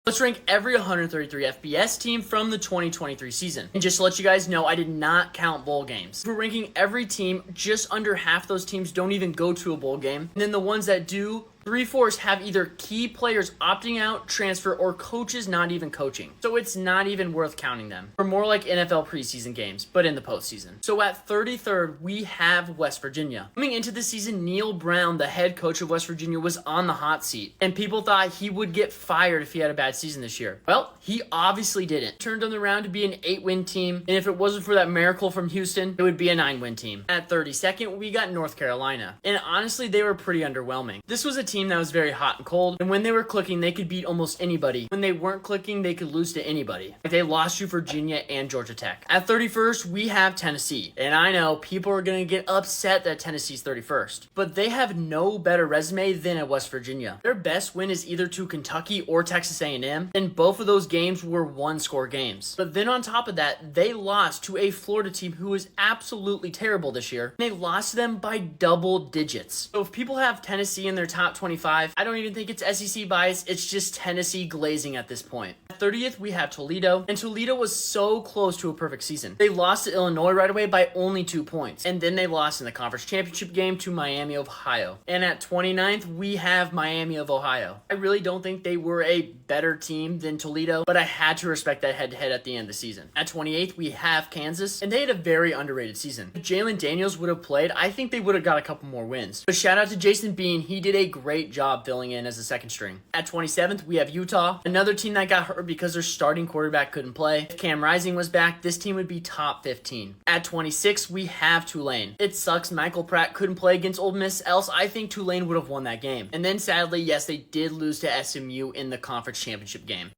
Let's rank every 133 FBS team from the 2023 season. And just to let you guys know, I did not count bowl games. We're ranking every team, just under half those teams don't even go to a bowl game. And then the ones that do, 3/4 have either key players opting out, transfer, or coaches not even coaching. So it's not even worth counting them. We're more like NFL preseason games, but in the postseason. So at 33rd, we have West Virginia. Coming into the season, Neil Brown, the head coach of West Virginia, was on the hot seat, and people thought he would get fired if he had a bad season this year. Well, he obviously didn't. Turned on the round to be an 8-win team, and if it wasn't for that miracle from Houston, it would be a 9-win team. At 32nd, we got North Carolina, and honestly, they were pretty underwhelming. This was a team that was very hot and cold, and when they were clicking, they could beat almost anybody. When they weren't clicking, they could lose to anybody. They lost to Virginia and Georgia Tech. At 31st, we have Tennessee, and I know people are going to get upset that Tennessee's 31st, but they have no better resume than at West Virginia. Their best win is either to Kentucky or Texas A&M, and both of those games were one-score games. But then on top of that, they lost to a Florida team who is absolutely terrible this year, and they lost to them by double digits. So if people have Tennessee in their top 25, I don't even think it's SEC bias, it's just Tennessee glazing at this point. At 30th, we have Toledo, and Toledo was so close to a perfect season. They lost to Illinois right away by only 2 points, and then they lost in the conference championship game to Miami of Ohio. And at 29th, we have Miami of Ohio. I really don't think they were a better team than Toledo, but I had to respect that head-to-head at the end of the season. At 28th, we have Kansas, and they had a very underrated season. If Jalen Daniels would have played, I think they would have got a couple more wins. But shout out to Jason Bean, he did a great job filling in as a second string. At 27th, we have Utah, another team that got hurt because their starting quarterback couldn't play. If Cam Rising was back, this team would be top 15. At 26, we have Tulane. It sucks Michael Pratt couldn't play against Ole Miss, else I think Tulane would have won that game. And then sadly, yes, they did lose to SMU in the conference championship game.